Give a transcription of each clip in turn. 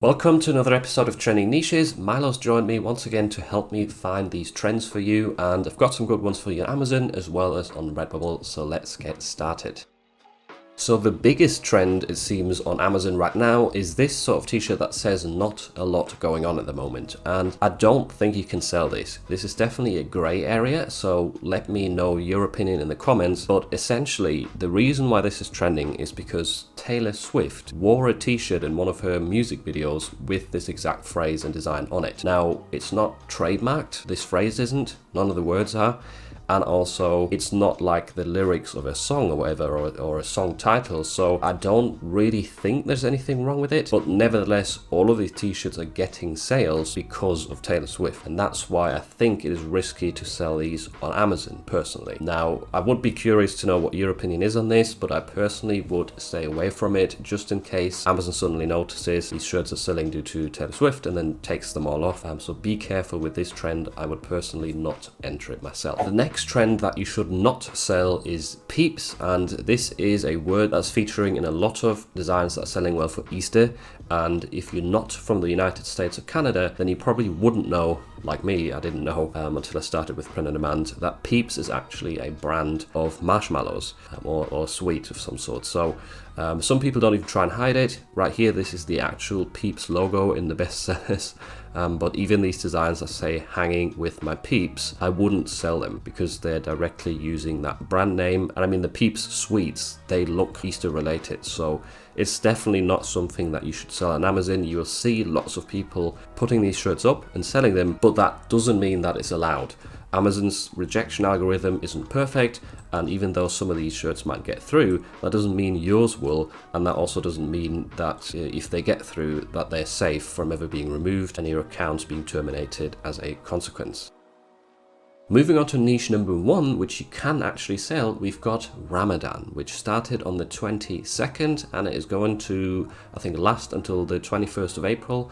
Welcome to another episode of Trending Niches. Milo's joined me once again to help me find these trends for you, and I've got some good ones for you on Amazon as well as on Redbubble, so let's get started. So the biggest trend, it seems, on Amazon right now is this sort of t-shirt that says not a lot going on at the moment, and I don't think you can sell this. This is definitely a grey area, so let me know your opinion in the comments. But essentially, the reason why this is trending is because Taylor Swift wore a t-shirt in one of her music videos with this exact phrase and design on it. Now, it's not trademarked, this phrase isn't, none of the words are. And also, it's not like the lyrics of a song or whatever, or a song title, so I don't really think there's anything wrong with it. But nevertheless, all of these t-shirts are getting sales because of Taylor Swift, and that's why I think it is risky to sell these on Amazon, personally. Now, I would be curious to know what your opinion is on this, but I personally would stay away from it, just in case Amazon suddenly notices these shirts are selling due to Taylor Swift and then takes them all off. So be careful with this trend. I would personally not enter it myself. The next trend that you should not sell is peeps, and this is a word that's featuring in a lot of designs that are selling well for Easter. And if you're not from the United States or Canada, then you probably wouldn't know, like me, I didn't know until I started with Print on Demand, that Peeps is actually a brand of marshmallows or sweet of some sort. So some people don't even try and hide it. Right here, this is the actual Peeps logo in the bestsellers. But even these designs that say hanging with my Peeps, I wouldn't sell them because they're directly using that brand name. And I mean, the Peeps sweets, they look Easter related. So it's definitely not something that you should sell on Amazon. You will see lots of people putting these shirts up and selling them, but that doesn't mean that it's allowed. Amazon's rejection algorithm isn't perfect, and even though some of these shirts might get through, that doesn't mean yours will, and that also doesn't mean that if they get through, that they're safe from ever being removed and your accounts being terminated as a consequence. Moving on to niche number one, which you can actually sell, we've got Ramadan, which started on the 22nd, and it is going to, I think, last until the 21st of April,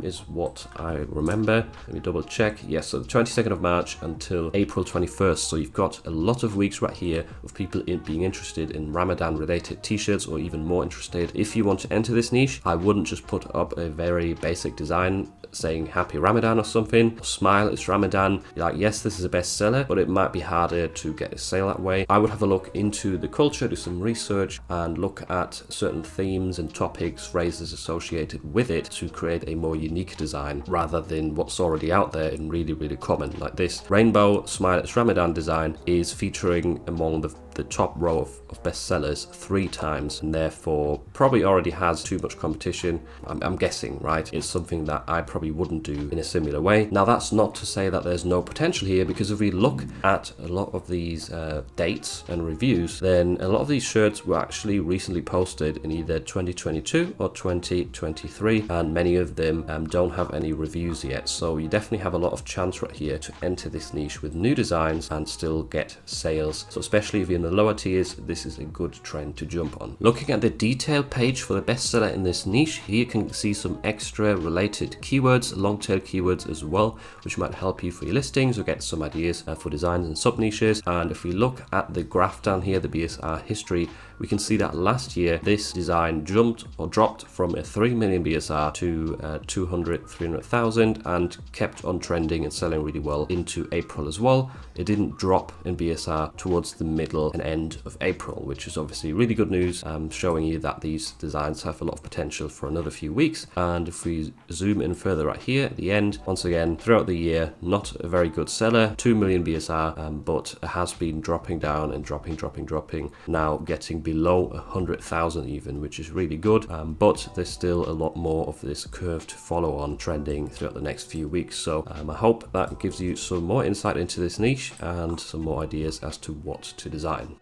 is what I remember. Let me double check. Yes, so the 22nd of March until April 21st. So you've got a lot of weeks right here of people being interested in Ramadan related t-shirts, or even more interested. If you want to enter this niche, I wouldn't just put up a very basic design saying happy Ramadan or something. Smile, it's Ramadan. You're like, yes, this is a bestseller, but it might be harder to get a sale that way. I would have a look into the culture, do some research, and look at certain themes and topics, phrases associated with it to create a more unique design rather than what's already out there and really common. Like this rainbow Smile, it's Ramadan design is featuring among the top row of bestsellers 3 times, and therefore probably already has too much competition. I'm guessing, right? It's something that I probably wouldn't do in a similar way. Now, that's not to say that there's no potential here, because if we look at a lot of these dates and reviews, then a lot of these shirts were actually recently posted in either 2022 or 2023, and many of them don't have any reviews yet. So you definitely have a lot of chance right here to enter this niche with new designs and still get sales. So especially if you're in the lower tiers, this is a good trend to jump on. Looking at the detail page for the bestseller in this niche, here you can see some extra related keywords, long tail keywords as well, which might help you for your listings or get some ideas for designs and sub niches. And if we look at the graph down here, the BSR history, we can see that last year this design dropped from a 3 million BSR to 300,000 and kept on trending and selling really well into April as well. It didn't drop in BSR towards the middle and end of April, which is obviously really good news, showing you that these designs have a lot of potential for another few weeks. And if we zoom in further right here at the end, once again, throughout the year, not a very good seller, 2 million BSR, but it has been dropping down and dropping, now getting below 100,000 even, which is really good. But there's still a lot more of this curve to follow on trending throughout the next few weeks. So I hope that gives you some more insight into this niche and some more ideas as to what to design.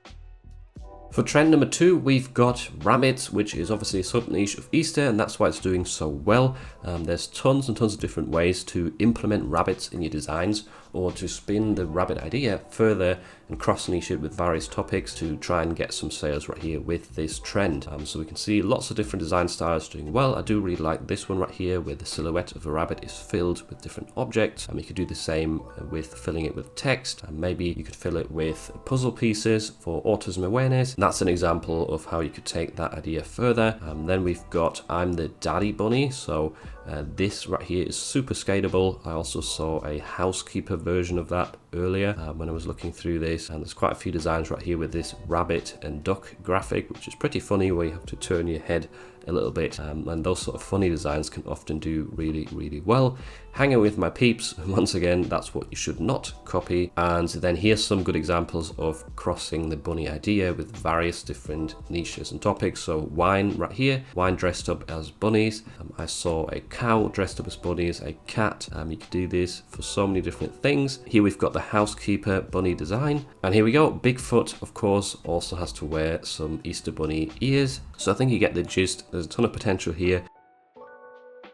For trend number 2, we've got rabbits, which is obviously a sub niche of Easter, and that's why it's doing so well. There's tons and tons of different ways to implement rabbits in your designs. or to spin the rabbit idea further and cross niche it with various topics to try and get some sales right here with this trend. So we can see lots of different design styles doing well. I do really like this one right here where the silhouette of a rabbit is filled with different objects. You could do the same with filling it with text, and maybe you could fill it with puzzle pieces for autism awareness. And that's an example of how you could take that idea further. Then we've got I'm the Daddy Bunny. So this right here is super scalable. I also saw a housekeeper version of that earlier when I was looking through this, and there's quite a few designs right here with this rabbit and duck graphic, which is pretty funny, where you have to turn your head a little bit, and those sort of funny designs can often do really well. Hanging with my peeps, once again, that's what you should not copy. And then here's some good examples of crossing the bunny idea with various different niches and topics. So wine right here, wine dressed up as bunnies. I saw a cow dressed up as bunnies, a cat. You could do this for so many different things. Here we've got the housekeeper bunny design, and here we go. Bigfoot, of course, also has to wear some Easter bunny ears. So I think you get the gist. There's a ton of potential here.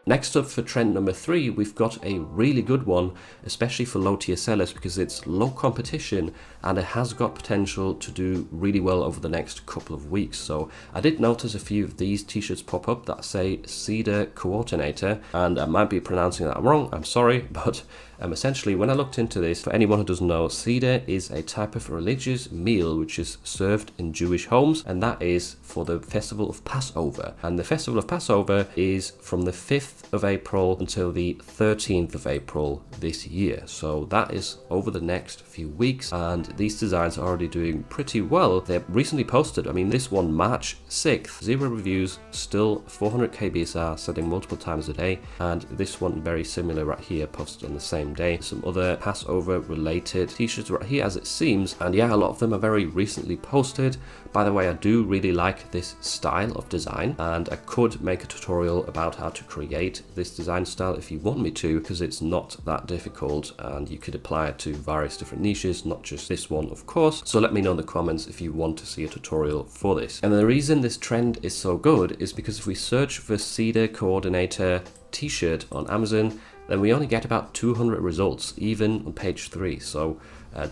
Next up for trend number 3, we've got a really good one, especially for low tier sellers, because it's low competition and it has got potential to do really well over the next couple of weeks. So I did notice a few of these t-shirts pop up that say Cedar Coordinator, and I might be pronouncing that wrong, I'm sorry, but essentially when I looked into this, for anyone who doesn't know, Seder is a type of religious meal which is served in Jewish homes, and that is for the festival of Passover. And the festival of Passover is from the 5th of April until the 13th of April this year. So that is over the next few weeks, and these designs are already doing pretty well. They're recently posted, I mean this one March 6th, 0 reviews, still 400k BSR, selling multiple times a day, and this one very similar right here, posted on the same day. Some other Passover related t-shirts right here as it seems, and yeah, a lot of them are very recently posted. By the way, I do really like this style of design, and I could make a tutorial about how to create this design style if you want me to, because it's not that difficult and you could apply it to various different niches, not just this one of course. So let me know in the comments if you want to see a tutorial for this. And the reason this trend is so good is because if we search for Cedar Coordinator t-shirt on Amazon, then we only get about 200 results, even on page 3. So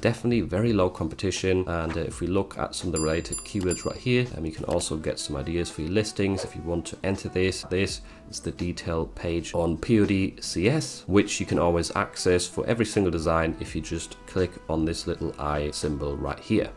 definitely very low competition. And if we look at some of the related keywords right here, you can also get some ideas for your listings if you want to enter this. This is the detail page on PODCS, which you can always access for every single design if you just click on this little eye symbol right here.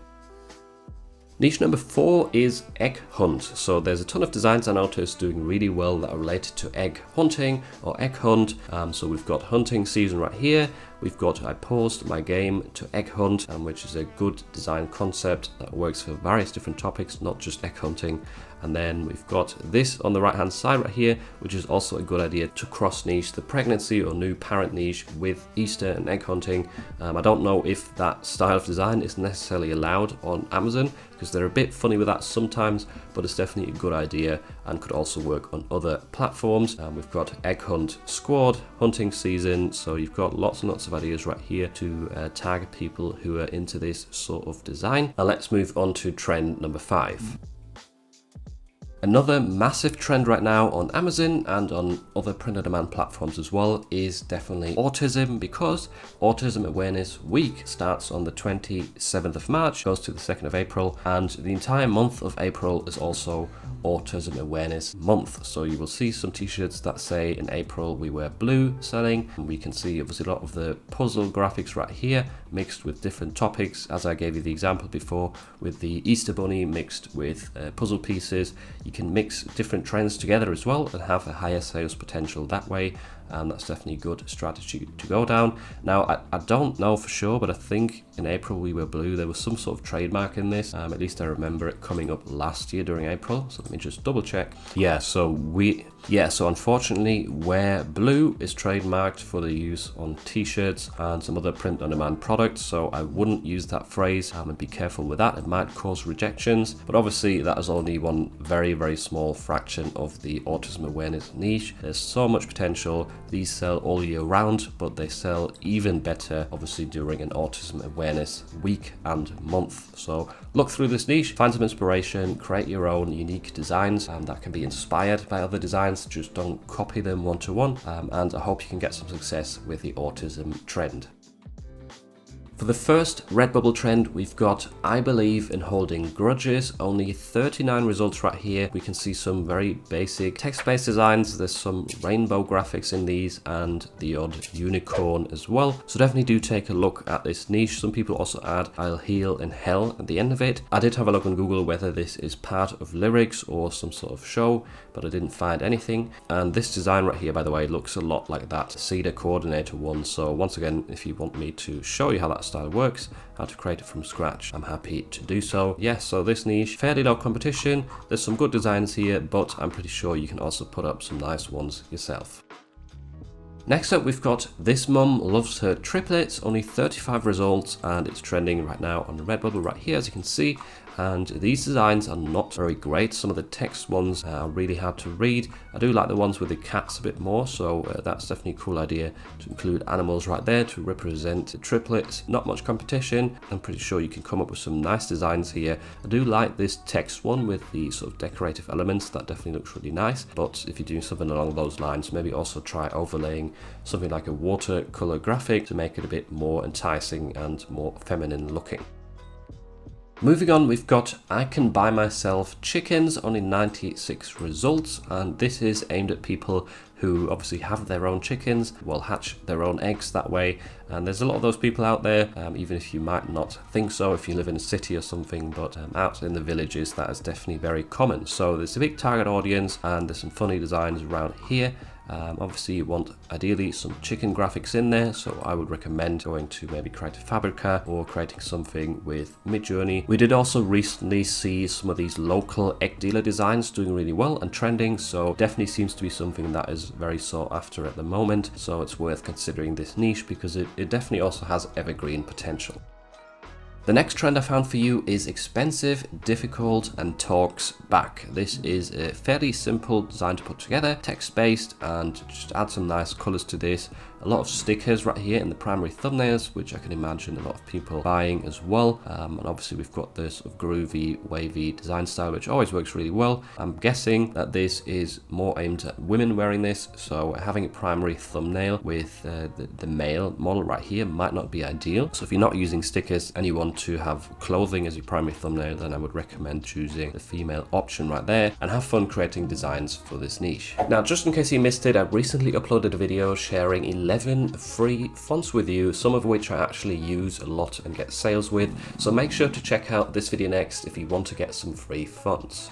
Niche number 4 is egg hunt. So there's a ton of designs I noticed doing really well that are related to egg hunting or egg hunt. So we've got hunting season right here. We've got I paused my game to egg hunt, which is a good design concept that works for various different topics, not just egg hunting. And then we've got this on the right hand side right here, which is also a good idea to cross niche the pregnancy or new parent niche with Easter and egg hunting. I don't know if that style of design is necessarily allowed on Amazon, because they're a bit funny with that sometimes, but it's definitely a good idea and could also work on other platforms. We've got egg hunt squad, hunting season, so you've got lots and lots of ideas right here to tag people who are into this sort of design. Now let's move on to trend number 5. Another massive trend right now on Amazon and on other print-on-demand platforms as well is definitely autism, because Autism Awareness Week starts on the 27th of March, goes to the 2nd of April, and the entire month of April is also Autism Awareness Month. So you will see some t-shirts that say in April we wear blue selling, and we can see obviously a lot of the puzzle graphics right here mixed with different topics, as I gave you the example before with the Easter bunny mixed with puzzle pieces. You can mix different trends together as well and have a higher sales potential that way, and that's definitely a good strategy to go down. Now I don't know for sure, but I think in April we were blue, there was some sort of trademark in this, at least I remember it coming up last year during April, so let me just double check. So unfortunately Wear Blue is trademarked for the use on t-shirts and some other print on demand products, so I wouldn't use that phrase and be careful with that, it might cause rejections. But obviously that is only one very small fraction of the autism awareness niche. There's so much potential. These sell all year round, but they sell even better obviously during an autism awareness week and month. So look through this niche, find some inspiration, create your own unique designs that can be inspired by other designs, just don't copy them one to one, and I hope you can get some success with the autism trend. For the first Redbubble trend, we've got I Believe in Holding Grudges. Only 39 results right here. We can see some very basic text-based designs. There's some rainbow graphics in these and the odd unicorn as well. So definitely do take a look at this niche. Some people also add I'll heal in hell at the end of it. I did have a look on Google whether this is part of lyrics or some sort of show, but I didn't find anything. And this design right here, by the way, looks a lot like that Cedar Coordinator one. So once again, if you want me to show you how that style works, how to create it from scratch, I'm happy to do so. Yes, so this niche, fairly low competition. There's some good designs here, but I'm pretty sure you can also put up some nice ones yourself. Next up, we've got This Mum Loves Her Triplets, only 35 results, and it's trending right now on Redbubble right here, as you can see. And these designs are not very great. Some of the text ones are really hard to read. I do like the ones with the cats a bit more, so that's definitely a cool idea to include animals right there to represent the triplets. Not much competition. I'm pretty sure you can come up with some nice designs here. I do like this text one with the sort of decorative elements. That definitely looks really nice. But if you're doing something along those lines, maybe also try overlaying something like a watercolor graphic to make it a bit more enticing and more feminine looking. Moving on, we've got I Can Buy Myself Chickens, only 96 results, and this is aimed at people who obviously have their own chickens, will hatch their own eggs that way, and there's a lot of those people out there, even if you might not think so if you live in a city or something, but out in the villages that is definitely very common. So there's a big target audience and there's some funny designs around here. Obviously you want ideally some chicken graphics in there, so I would recommend going to maybe create a Fabrica or creating something with Midjourney. We did also recently see some of these local egg dealer designs doing really well and trending, so definitely seems to be something that is very sought after at the moment, so it's worth considering this niche because it definitely also has evergreen potential. The next trend I found for you is expensive, difficult, and talks back. This is a fairly simple design to put together, text-based, and just add some nice colors to this. A lot of stickers right here in the primary thumbnails, which I can imagine a lot of people buying as well. And obviously we've got this sort of groovy, wavy design style, which always works really well. I'm guessing that this is more aimed at women wearing this, so having a primary thumbnail with the male model right here might not be ideal. So if you're not using stickers and you want to have clothing as your primary thumbnail, then I would recommend choosing the female option right there and have fun creating designs for this niche. Now, just in case you missed it, I recently uploaded a video sharing 11 free fonts with you, some of which I actually use a lot and get sales with. So make sure to check out this video next if you want to get some free fonts.